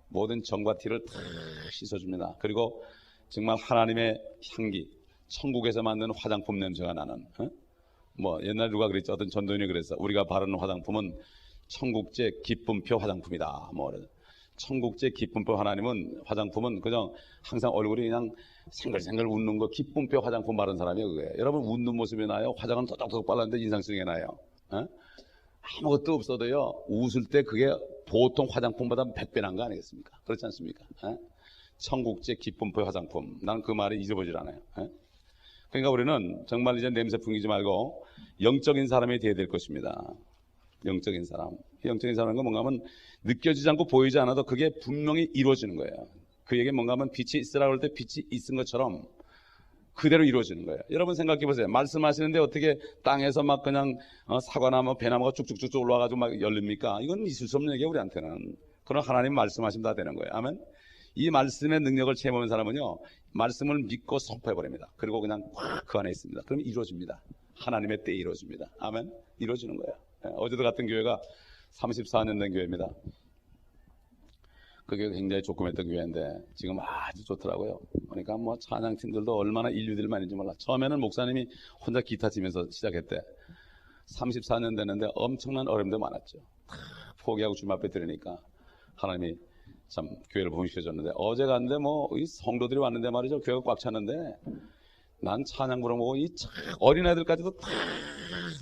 모든 정과 티를 다 씻어줍니다. 그리고 정말 하나님의 향기, 천국에서 만든 화장품 냄새가 나는, 뭐 옛날 누가 그랬죠? 어떤 전도인이 그랬어. 우리가 바르는 화장품은 천국제 기쁨표 화장품이다. 뭐 천국제 기쁨표 하나님은 화장품은 그냥 항상 얼굴이 그냥 생글생글 웃는 거 기쁨표 화장품 바른 사람이에요. 그게. 여러분 웃는 모습이 나요. 화장은 토닥토닥 발랐는데 인상성이 나요. 아무것도 없어도요 웃을 때 그게 보통 화장품보다 100배 난 거 아니겠습니까? 그렇지 않습니까? 천국제 기쁨표 화장품. 나는 그 말을 잊어보질 않아요. 그러니까 우리는 정말 이제 냄새 풍기지 말고 영적인 사람이 되어야 될 것입니다. 영적인 사람. 영적인 사람은 뭔가 하면 느껴지지 않고 보이지 않아도 그게 분명히 이루어지는 거예요. 그에게 뭔가 하면 빛이 있으라고 할 때 빛이 있은 것처럼 그대로 이루어지는 거예요. 여러분 생각해 보세요. 말씀하시는데 어떻게 땅에서 막 그냥 사과나 뭐 배나무가 쭉쭉쭉 올라와가지고 막 열립니까? 이건 있을 수 없는 얘기예요, 우리한테는. 그럼 하나님 말씀하시면 다 되는 거예요. 아멘. 이 말씀의 능력을 체험하는 사람은요 말씀을 믿고 선포해버립니다. 그리고 그냥 꽉 그 안에 있습니다. 그럼 이루어집니다. 하나님의 때에 이루어집니다. 아멘. 이루어지는 거예요. 어제도 갔던 교회가 34년 된 교회입니다. 그게 굉장히 조그맸던 교회인데 지금 아주 좋더라고요. 그러니까 뭐 찬양팀들도 얼마나 인류들 많은지 몰라. 처음에는 목사님이 혼자 기타 치면서 시작했대. 34년 됐는데 엄청난 어려움도 많았죠. 다 포기하고 주님 앞에 들으니까 하나님이 참 교회를 봉시켜줬는데, 어제 갔는데 뭐 이 성도들이 왔는데 말이죠. 교회가 꽉 찼는데 난 찬양 부르고 이 어린애들까지도 다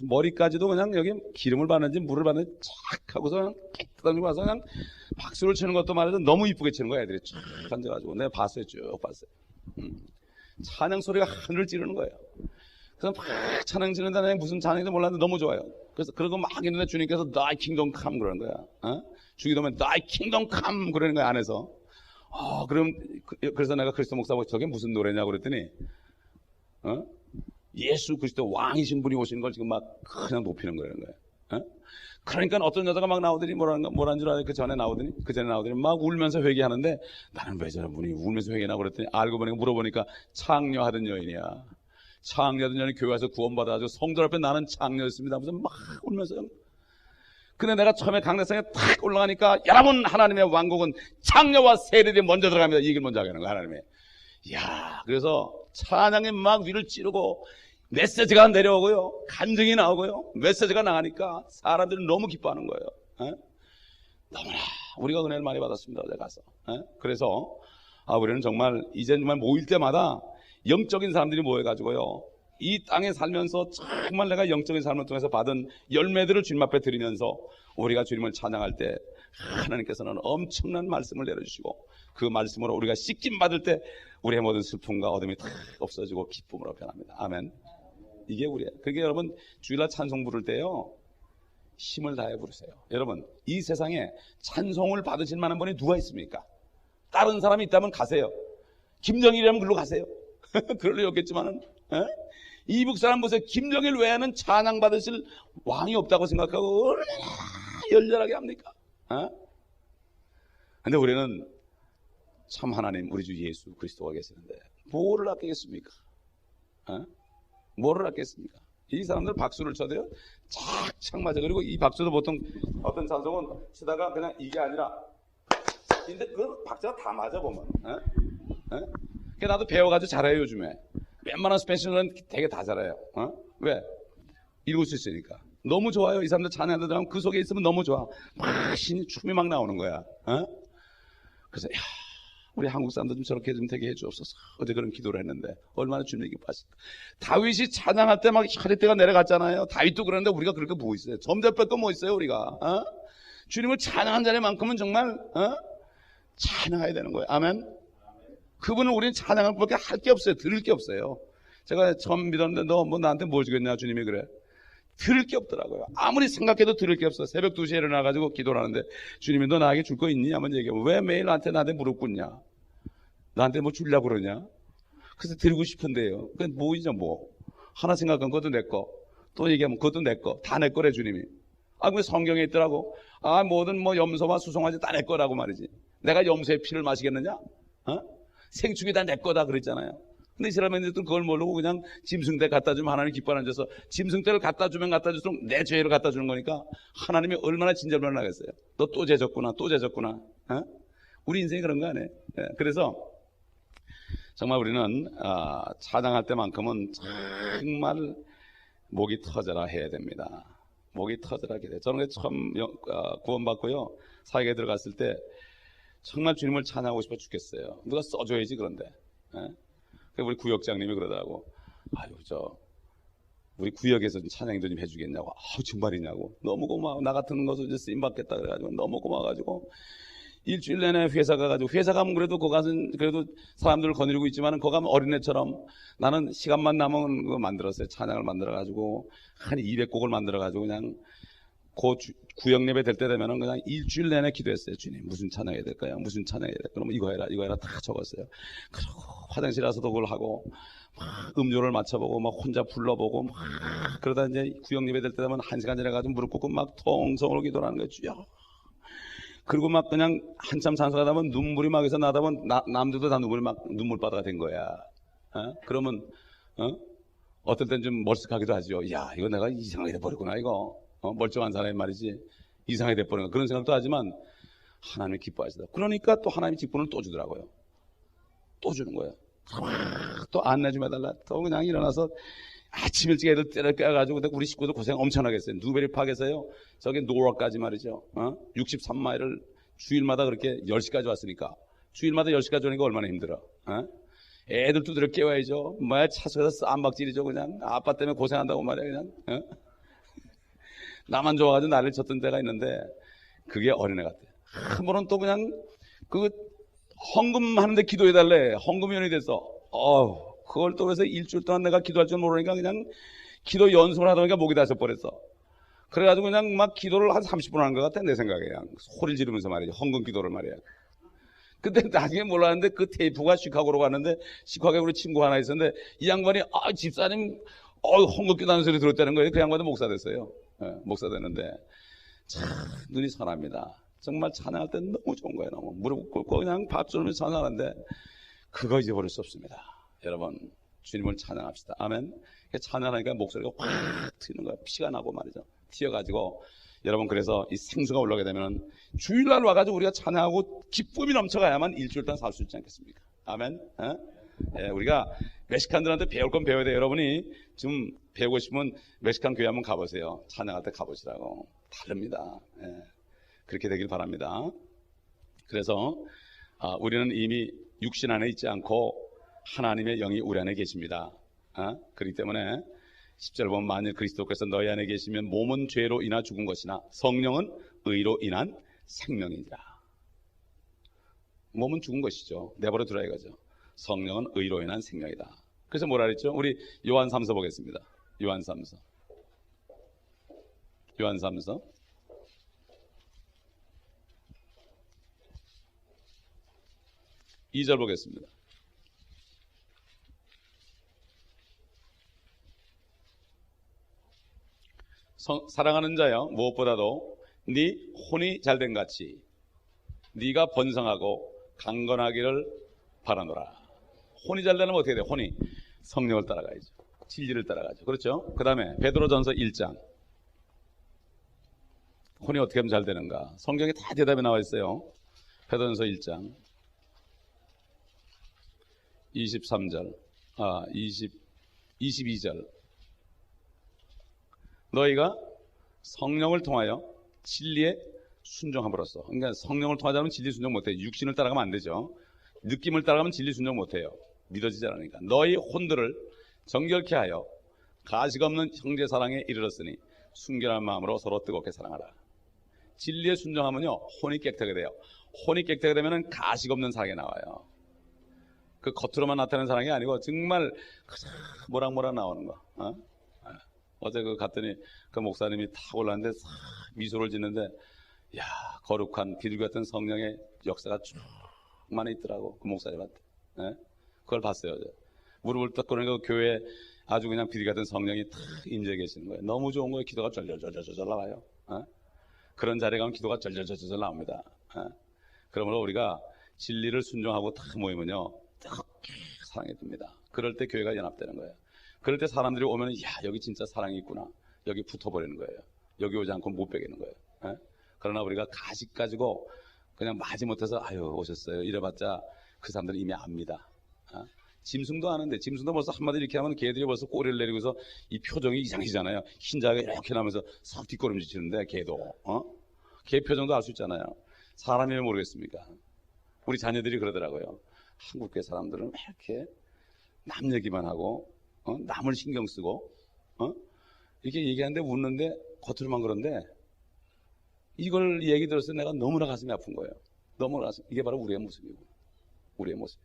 머리까지도 그냥 여기 기름을 바르는지 물을 바르는지 쫙 하고서 그냥 깨끗하게 와서 그냥 박수를 치는 것도 말이죠. 너무 이쁘게 치는 거야. 애들이 쫙 앉아가지고 내가 봤어요. 쭉 봤어요. 찬양 소리가 하늘을 찌르는 거예요. 그래서 막 찬양 지는데 내가 무슨 찬양인지 몰랐는데 너무 좋아요. 그래서 그러고 막 있는데 주님께서 Thy kingdom come 그러는 거야. 주기도면 Thy kingdom come 그러는 거야 안에서. 그럼 그래서 내가 그리스도 목사하고 저게 무슨 노래냐고 그랬더니 예수 그리스도 왕이신 분이 오시는 걸 지금 막 그냥 높이는 거라는 거예요. 그러니까 어떤 여자가 막 나오더니 뭐라는 줄 알아요? 그 전에 나오더니 막 울면서 회개하는데 나는 왜 저런 분이 울면서 회개나 그랬더니 알고 보니까 물어보니까 창녀하던 여인이야. 창녀하던 여인이 교회 와서 구원받아가지고 성도 앞에 나는 창녀였습니다. 무슨 막 울면서. 근데 내가 처음에 강대상에 탁 올라가니까 여러분 하나님의 왕국은 창녀와 세리들이 먼저 들어갑니다. 이 얘기를 먼저 하는 거야 하나님의. 이야, 그래서 찬양이 막 위를 찌르고 메시지가 내려오고요, 간증이 나오고요, 메시지가 나가니까 사람들이 너무 기뻐하는 거예요. 너무나 우리가 은혜를 많이 받았습니다. 어제 가서. 그래서 우리는 정말 이제 정말 모일 때마다 영적인 사람들이 모여가지고요, 이 땅에 살면서 정말 내가 영적인 삶을 통해서 받은 열매들을 주님 앞에 드리면서 우리가 주님을 찬양할 때 하나님께서는 엄청난 말씀을 내려주시고 그 말씀으로 우리가 씻김 받을 때 우리의 모든 슬픔과 어둠이 다 없어지고 기쁨으로 변합니다. 아멘. 이게 우리예요. 그러니까 여러분 주일날 찬송 부를 때요 힘을 다해 부르세요. 여러분 이 세상에 찬송을 받으실 만한 분이 누가 있습니까? 다른 사람이 있다면 가세요. 김정일이라면 글로 가세요. 그럴 리 없겠지만은 이북 사람 보세요. 김정일 외에는 찬양 받으실 왕이 없다고 생각하고 얼마나 열렬하게 합니까? 근데 우리는 참 하나님 우리 주 예수 그리스도가 계시는데 뭐를 아끼겠습니까? 어? 뭐를 아끼겠습니까? 이 사람들 박수를 쳐도요, 착착 맞아. 그리고 이 박수도 보통 어떤 찬송은 치다가 그냥 이게 아니라, 근데 그 박자가 다 맞아 보면. 어? 어? 그러니까 나도 배워가지고 잘해요 요즘에. 웬만한 스페셜은 되게 다 잘해요. 어? 왜? 읽을 수 있으니까. 너무 좋아요. 이 사람들 찬양하는 사람 그 속에 있으면 너무 좋아. 막 신이 춤이 막 나오는 거야. 어? 그래서 야, 우리 한국 사람들 좀 저렇게 좀 되게 해주옵소서. 어제 그런 기도를 했는데 얼마나 주님이 기뻐하실까. 다윗이 찬양할 때 막 혈액대가 내려갔잖아요. 다윗도 그러는데 우리가 그렇게 뭐 있어요? 점잡을 거 뭐 있어요 우리가? 어? 주님을 찬양한 자리만큼은 정말 찬양해야 되는 거예요. 아멘. 그분을 우리는 찬양할 밖에 할 게 없어요. 들을 게 없어요. 제가 처음 믿었는데 너 뭐 나한테 뭘 주겠냐 주님이 그래. 들을 게 없더라고요. 아무리 생각해도 들을 게 없어. 새벽 2시에 일어나가지고 기도를 하는데 주님이 너 나에게 줄 거 있니? 하면 얘기하면 왜 매일 나한테 무릎 꿇냐? 나한테 뭐 주려고 그러냐? 그래서 드리고 싶은데요. 그건 뭐이죠 뭐. 하나 생각한 것도 내 거. 또 얘기하면 그것도 내 거. 다 내 거래 주님이. 아, 그 성경에 있더라고. 아, 뭐든 뭐 염소와 수송아지 다 내 거라고 말이지. 내가 염소의 피를 마시겠느냐? 어? 생축이 다 내 거다 그랬잖아요. 근데 이스라엘인들은 그걸 모르고 그냥 짐승대 갖다 주면 하나님 기뻐하는 데서 짐승대를 갖다 주면 갖다 줄수록 내 죄를 갖다 주는 거니까 하나님이 얼마나 진절만 나겠어요. 너 또 죄졌구나, 또 죄졌구나. 어? 우리 인생이 그런 거 아니에요. 예, 그래서 정말 우리는 찬양할 때만큼은 정말 목이 터져라 해야 됩니다. 목이 터져라 해야 돼요. 저는 처음 구원받고요 사역에 들어갔을 때 정말 주님을 찬양하고 싶어 죽겠어요. 누가 써줘야지 그런데. 예? 우리 구역장님이 그러더라고. 아유 우리 구역에서 찬양도 좀 해주겠냐고. 아우 정말이냐고. 너무 고마워. 나 같은 것을 이제 쓰임 받겠다 그래가지고 너무 고마워가지고 일주일 내내 회사 가가지고 회사 가면 그래도 거 가서 그래도 사람들을 거느리고 있지만은 거 가면 어린애처럼 나는 시간만 남으면 그거 만들었어요. 찬양을 만들어가지고 한 200곡을 만들어가지고 그냥 구역 예배 될 때 되면은 그냥 일주일 내내 기도했어요. 주님 무슨 찬양해야 될까요? 무슨 찬양해야 될까요? 그러면 이거 해라 다 적었어요. 그리고 화장실 가서도 그걸 하고 막 음료를 맞춰보고 막 혼자 불러보고 막 그러다 이제 구역 예배 될 때 되면 1시간 지나가지고 무릎 꿇고 막 통성으로 기도하는 거예요. 주여. 그리고 막 그냥 한참 찬송하다 보면 눈물이 막 해서 나다 보면 남들도 다 눈물바다가 된 거야. 그러면 어떨 땐 좀 머쓱하기도 하죠. 야 이거 내가 이상하게 돼버렸구나 이거. 멀쩡한 사람이 말이지 이상하게 돼버린 거 그런 생각도 하지만 하나님이 기뻐하시다. 그러니까 또 하나님이 직분을 또 주더라고요. 또 주는 거예요. 또 안내 좀 해달라. 또 그냥 일어나서 아침 일찍 애들 때려 깨가지고 우리 식구들 고생 엄청나게 했어요. 누베리 파크에서요 저기 노어까지 말이죠. 63마일을 주일마다 그렇게 10시까지 왔으니까 주일마다 10시까지 오니까 얼마나 힘들어. 애들 두드려 깨워야죠. 뭐야 차석에서 쌈박질이죠. 그냥 아빠 때문에 고생한다고 말이야 그냥. 나만 좋아가지고 나를 쳤던 때가 있는데 그게 어린애 같아. 한 번은 또 그냥 그 헌금 하는데 기도해달래. 헌금위원이 돼서 그걸 또 그래서 일주일 동안 내가 기도할 줄 모르니까 그냥 기도 연습을 하다 보니까 목이 다섯 버렸어. 그래가지고 그냥 막 기도를 한 30분 하는 것 같아 내 생각에. 그냥 소리를 지르면서 말이야. 헌금 기도를 말이야. 근데 나중에 몰랐는데 그 테이프가 시카고로 갔는데 시카고에 우리 친구 하나 있었는데 이 양반이 집사님 헌금 기도하는 소리 들었다는 거예요. 그 양반도 목사 됐어요. 목사 되는데 참 눈이 선합니다. 정말 찬양할 때 너무 좋은 거예요. 너무 무릎 꿇고 그냥 밥 주면서 찬양하는데 그거 잊어버릴 수 없습니다. 여러분 주님을 찬양합시다. 아멘. 찬양하니까 목소리가 확 튀는 거예요. 피가 나고 말이죠. 튀어가지고 여러분 그래서 이 생수가 올라오게 되면 주일날 와가지고 우리가 찬양하고 기쁨이 넘쳐가야만 일주일 동안 살 수 있지 않겠습니까? 아멘. 우리가 멕시칸들한테 배울 건 배워야 돼요. 여러분이 지금 배우고 싶으면 멕시칸 교회 한번 가보세요. 찬양할 때 가보시라고. 다릅니다. 그렇게 되길 바랍니다. 그래서 우리는 이미 육신 안에 있지 않고 하나님의 영이 우리 안에 계십니다. 그렇기 때문에 10절 보면 만일 그리스도께서 너희 안에 계시면 몸은 죄로 인하 죽은 것이나 성령은 의로 인한 생명이니라. 몸은 죽은 것이죠. 내버려 두라 이거죠. 성령은 의로 인한 생명이다. 그래서 뭐라 그랬죠? 우리 요한 3서 보겠습니다. 요한 3서 2절 보겠습니다. 사랑하는 자여 무엇보다도 네 혼이 잘된 같이 네가 번성하고 강건하기를 바라노라. 혼이 잘 되려면 어떻게 돼요? 혼이 성령을 따라가야죠. 진리를 따라가죠. 그렇죠? 그 다음에 베드로전서 1장. 혼이 어떻게 하면 잘 되는가? 성경에 다 대답이 나와 있어요. 베드로전서 1장 23절, 22절. 너희가 성령을 통하여 진리에 순종함으로써, 그러니까 성령을 통하자면 진리 순종 못해요. 육신을 따라가면 안 되죠. 느낌을 따라가면 진리 순종 못해요. 믿어지지 않으니까. 너희 혼들을 정결케 하여 가식 없는 형제 사랑에 이르렀으니 순결한 마음으로 서로 뜨겁게 사랑하라. 진리에 순종하면요, 혼이 깨끗하게 돼요. 혼이 깨끗하게 되면 가식 없는 사랑이 나와요. 그 겉으로만 나타나는 사랑이 아니고 정말 모락모락 나오는 거. 어제 그 갔더니 그 목사님이 탁 올랐는데 싹 미소를 짓는데, 야, 거룩한 비둘기 같은 성령의 역사가 쭉 많이 있더라고, 그 목사님한테. 그걸 봤어요. 어제. 무릎을 딱 꿇으니까 그 교회에 아주 그냥 비둘기 같은 성령이 탁 임재 계시는 거예요. 너무 좋은 거예요. 기도가 절절절절 나와요. 그런 자리에 가면 기도가 절절절절 나옵니다. 그러므로 우리가 진리를 순종하고 탁 모이면요, 뜨겁게 사랑이 듭니다. 그럴 때 교회가 연합되는 거예요. 그럴 때 사람들이 오면, 야, 여기 진짜 사랑이 있구나. 여기 붙어버리는 거예요. 여기 오지 않고 못 베기는 거예요. 그러나 우리가 가식 가지고 그냥 마지못해서 아유 오셨어요 이래봤자 그 사람들은 이미 압니다. 짐승도 아는데, 짐승도 벌써 한마디 이렇게 하면 개들이 벌써 꼬리를 내리고서 이 표정이 이상해지잖아요. 흰자가 이렇게 나면서 싹 뒷걸음질 치는데, 개도 개 표정도 알 수 있잖아요. 사람이면 모르겠습니까? 우리 자녀들이 그러더라고요. 한국계 사람들은 왜 이렇게 남 얘기만 하고 남을 신경 쓰고 이렇게 얘기하는데 웃는데 겉으로만 그런데, 이걸 얘기 들었을 때 내가 너무나 가슴이 아픈 거예요. 너무나 가슴. 이게 바로 우리의 모습이고, 우리의 모습.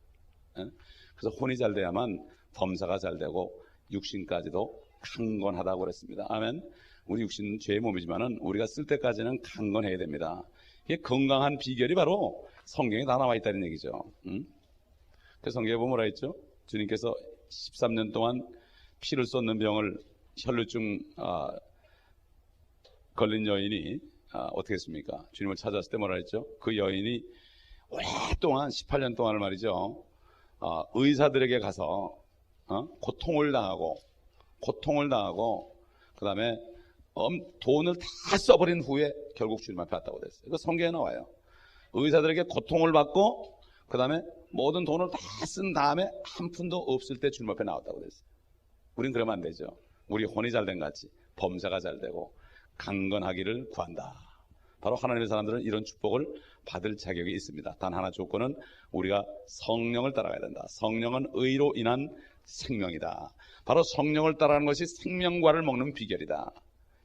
그래서 혼이 잘 돼야만 범사가 잘 되고 육신까지도 강건하다고 그랬습니다. 아멘. 우리 육신은 죄의 몸이지만은 우리가 쓸 때까지는 강건해야 됩니다. 이게 건강한 비결이 바로 성경에 다 나와 있다는 얘기죠. 그 성경에 보면 뭐라 했죠? 주님께서 13년 동안 피를 쏟는 병을, 혈루증 걸린 여인이 어떻게 했습니까? 주님을 찾았을 때 뭐라 했죠? 그 여인이 오랫동안 18년 동안을 말이죠, 의사들에게 가서 고통을 당하고 그 다음에 돈을 다 써버린 후에 결국 주님 앞에 왔다고 됐어요. 그 성경에 나와요. 의사들에게 고통을 받고 그 다음에 모든 돈을 다 쓴 다음에 한 푼도 없을 때 주님 앞에 나왔다고 됐어요. 우린 그러면 안 되죠. 우리 혼이 잘된 같이 범사가 잘 되고 강건하기를 구한다. 바로 하나님의 사람들은 이런 축복을 받을 자격이 있습니다. 단 하나 조건은 우리가 성령을 따라가야 된다. 성령은 의로 인한 생명이다. 바로 성령을 따라가는 것이 생명과를 먹는 비결이다.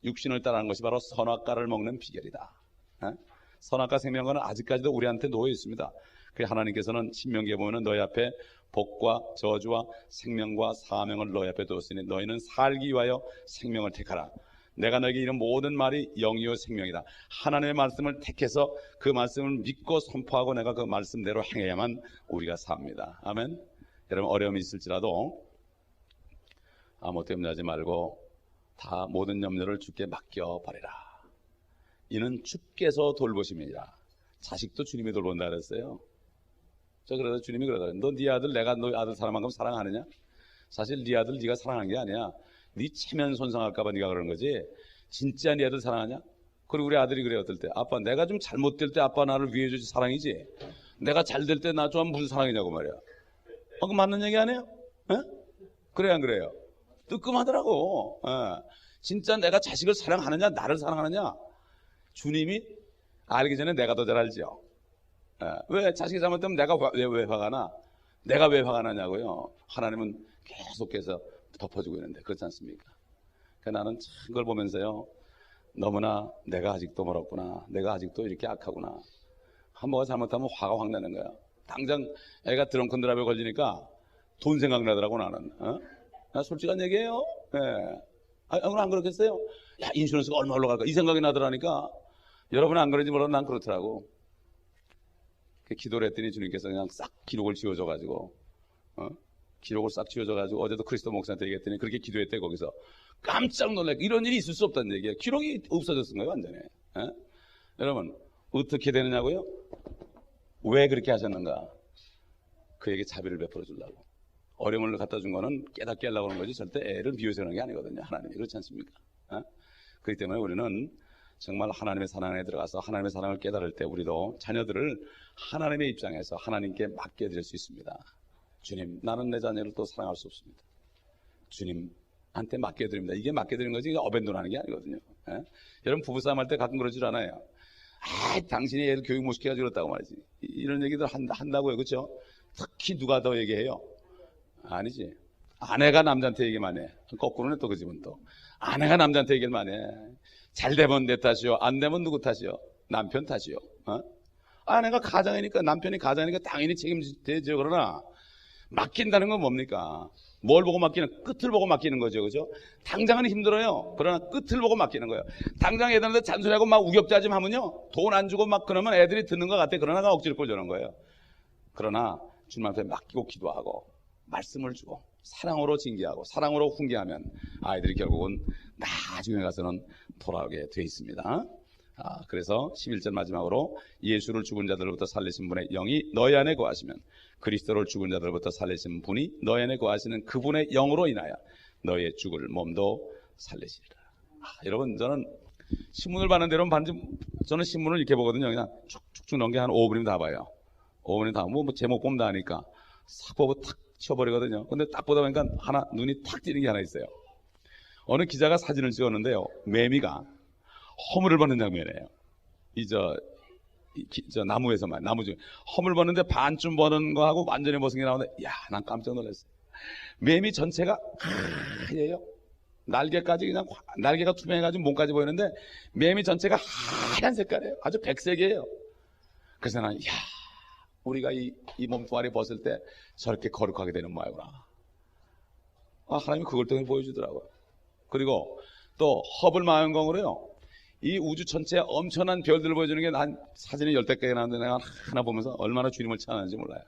육신을 따라가는 것이 바로 선악과를 먹는 비결이다. 선악과 생명과는 아직까지도 우리한테 놓여 있습니다. 그래서 하나님께서는 신명기에 보면 너희 앞에 복과 저주와 생명과 사명을 너희 앞에 두었으니 너희는 살기 위하여 생명을 택하라. 내가 너에게 이런 모든 말이 영이요 생명이다. 하나님의 말씀을 택해서 그 말씀을 믿고 선포하고 내가 그 말씀대로 행해야만 우리가 삽니다. 아멘. 여러분, 어려움이 있을지라도 아무 때문에 하지 말고 다 모든 염려를 주께 맡겨버리라. 이는 주께서 돌보심이라. 자식도 주님이 돌본다 그랬어요. 그래서 주님이 그러더라고요. 너 네 아들 내가 너 아들 사랑만큼 사랑하느냐? 사실 네 아들 네가 사랑한 게 아니야. 네 체면 손상할까 봐 네가 그러는 거지. 진짜 네 아들 사랑하냐? 그리고 우리 아들이 그래요. 어떨 때 아빠 내가 좀 잘못될 때 아빠 나를 위해 주지 사랑이지, 내가 잘 될 때 나 좀 무슨 사랑이냐고 말이야. 그 맞는 얘기 아니에요? 그래요 안 그래요? 뜨끔하더라고. 진짜 내가 자식을 사랑하느냐 나를 사랑하느냐 주님이 알기 전에 내가 더 잘 알지요. 왜 자식이 잘못되면 내가 왜 화가 나? 내가 왜 화가 나냐고요. 하나님은 계속해서 덮어주고 있는데 그렇지 않습니까? 그러니까 나는 참 그걸 보면서요, 너무나 내가 아직도 멀었구나, 내가 아직도 이렇게 악하구나. 한 번가 잘못하면 화가 확 나는 거야. 당장 애가 드렁큰 드라이브에 걸리니까 돈 생각나더라고 나는. 나 솔직한 얘기예요. 오늘 안 그렇겠어요? 야, 인슈런스가 얼마 올라갈까 이 생각이 나더라니까. 여러분은 안 그런지 몰라도 난 그렇더라고. 기도를 했더니 주님께서 그냥 싹 기록을 지워줘가지고 기록을 싹 지워줘가지고 어제도 크리스도 목사한테 얘기했더니 그렇게 기도했대. 거기서 깜짝 놀랐고, 이런 일이 있을 수 없다는 얘기예요. 기록이 없어졌은 거예요 완전히. 여러분 어떻게 되느냐고요? 왜 그렇게 하셨는가? 그에게 자비를 베풀어 주려고. 어려움을 갖다 준 거는 깨닫게 하려고 하는 거지 절대 애를 비워서 그런 게 아니거든요. 하나님이 그렇지 않습니까? 그렇기 때문에 우리는 정말 하나님의 사랑에 들어가서 하나님의 사랑을 깨달을 때 우리도 자녀들을 하나님의 입장에서 하나님께 맡겨드릴 수 있습니다. 주님, 나는 내 자녀를 또 사랑할 수 없습니다. 주님한테 맡겨드립니다. 이게 맡겨드리는 거지 어벤돈하는 게 아니거든요. 여러분 부부싸움 할 때 가끔 그러질 않아요. 당신이 애를 교육 못 시켜가지고 그렇다고 말이지. 이런 얘기들 한다고요. 그렇죠? 특히 누가 더 얘기해요? 아니지. 아내가 남자한테 얘기만 해. 거꾸로는 또 그 집은 또 아내가 남자한테 얘기만 해. 잘 되면 내 탓이요, 안 되면 누구 탓이요? 남편 탓이요. 아내가 가장이니까, 남편이 가장이니까 당연히 책임되죠. 그러나 맡긴다는 건 뭡니까? 뭘 보고 맡기는? 끝을 보고 맡기는 거죠. 그죠? 당장은 힘들어요. 그러나 끝을 보고 맡기는 거예요. 당장 애들한테 잔소리하고 막 우격다짐 하면요, 돈 안 주고 막 그러면 애들이 듣는 것 같아. 그러나가 억지로 꼴려는 거예요. 그러나 주님 앞에 맡기고 기도하고 말씀을 주고 사랑으로 징계하고 사랑으로 훈계하면 아이들이 결국은 나중에 가서는 돌아오게 돼 있습니다. 그래서 11절 마지막으로 예수를 죽은 자들로부터 살리신 분의 영이 너희 안에 거하시면 그리스도를 죽은 자들로부터 살리신 분이 너희 안에 거하시는 그분의 영으로 인하여 너희의 죽을 몸도 살리시리라. 여러분, 저는 신문을 받는 대로 저는 신문을 이렇게 보거든요. 그냥 쭉쭉쭉 넘게 한 5분이면 다 봐요. 5분이 다 뭐 제목 보면 다 하니까 싹 보고 탁 치워버리거든요. 근데 딱 보다 보니까 눈이 탁 띄는 게 하나 있어요. 어느 기자가 사진을 찍었는데요, 매미가 허물을 벗는 장면이에요. 저 나무에서만, 나무 중에 허물 벗는데 반쯤 벗는 거하고 완전히 벗은 게 나오는데, 난 깜짝 놀랐어요. 매미 전체가 하얘요. 날개까지 그냥 날개가 투명해가지고 몸까지 보이는데 매미 전체가 하얀 색깔이에요. 아주 백색이에요. 그래서 난 우리가 이 몸뚱아리 벗을 때 저렇게 거룩하게 되는 모양이구나. 하나님이 그걸 통해 보여주더라고요. 그리고 또 허블 망원경으로요, 이 우주 전체에 엄청난 별들을 보여주는 게, 난 사진이 10대까지 나왔는데 내가 하나 보면서 얼마나 주님을 찬양하는지 몰라요.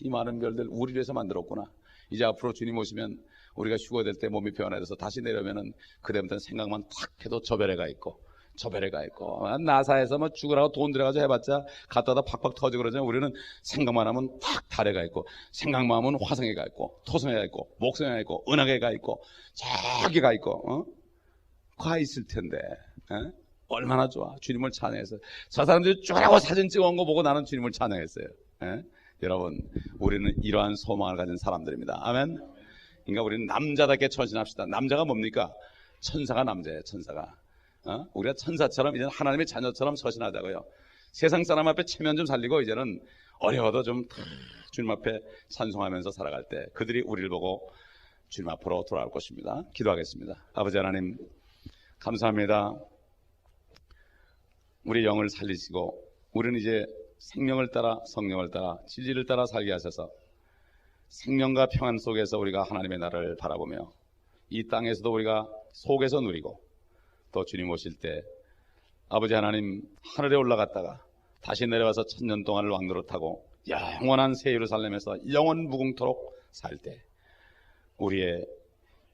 이 많은 별들 우리를 위해서 만들었구나. 이제 앞으로 주님 오시면 우리가 휴거될 때 몸이 변화돼서 다시 내려면은 그때부터는 생각만 탁 해도 저 별에 가 있고 저 별에 가 있고, 나사에서 뭐 죽으라고 돈 들여가지고 해봤자 갖다다 팍팍 터지고 그러잖아요. 우리는 생각만 하면 탁 달에 가 있고, 생각만 하면 화성에 가 있고, 토성에 가 있고, 목성에 가 있고, 은하계에 가 있고, 저기 가 있고, 가 있을 텐데, 얼마나 좋아. 주님을 찬양해서. 저 사람들이 쭉 사진 찍어온 거 보고 나는 주님을 찬양했어요. 여러분, 우리는 이러한 소망을 가진 사람들입니다. 아멘. 그러니까 우리는 남자답게 처신합시다. 남자가 뭡니까? 천사가 남자예요. 천사가. 우리가 천사처럼 이제는 하나님의 자녀처럼 처신하자고요. 세상 사람 앞에 체면 좀 살리고, 이제는 어려워도 좀 주님 앞에 찬송하면서 살아갈 때 그들이 우리를 보고 주님 앞으로 돌아올 것입니다. 기도하겠습니다. 아버지 하나님, 감사합니다. 우리 영을 살리시고 우리는 이제 생명을 따라 성령을 따라 진리를 따라 살게 하셔서 생명과 평안 속에서 우리가 하나님의 나라를 바라보며 이 땅에서도 우리가 속에서 누리고, 또 주님 오실 때 아버지 하나님 하늘에 올라갔다가 다시 내려와서 1000년 동안을 왕노릇하고 영원한 새 예루살렘에서 영원 무궁토록 살 때 우리의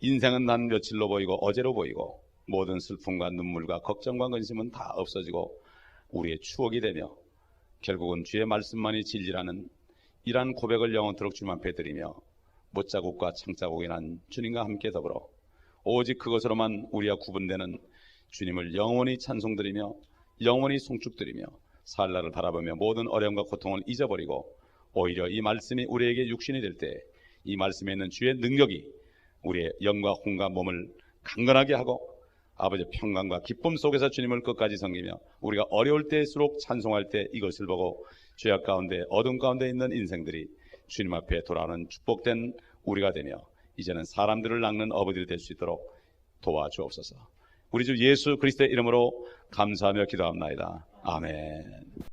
인생은 난 며칠로 보이고 어제로 보이고 모든 슬픔과 눈물과 걱정과 근심은 다 없어지고 우리의 추억이 되며 결국은 주의 말씀만이 진리라는 이러한 고백을 영원토록 주님 앞에 드리며 못자국과 창자국이 난 주님과 함께 더불어 오직 그것으로만 우리와 구분되는 주님을 영원히 찬송드리며 영원히 송축드리며 살 날을 바라보며 모든 어려움과 고통을 잊어버리고 오히려 이 말씀이 우리에게 육신이 될 때 이 말씀에 있는 주의 능력이 우리의 영과 혼과 몸을 강건하게 하고 아버지 평강과 기쁨 속에서 주님을 끝까지 섬기며 우리가 어려울 때일수록 찬송할 때 이것을 보고 죄악 가운데 어둠 가운데 있는 인생들이 주님 앞에 돌아오는 축복된 우리가 되며 이제는 사람들을 낚는 어부들이 될 수 있도록 도와주옵소서. 우리 주 예수 그리스도의 이름으로 감사하며 기도합나이다. 아멘.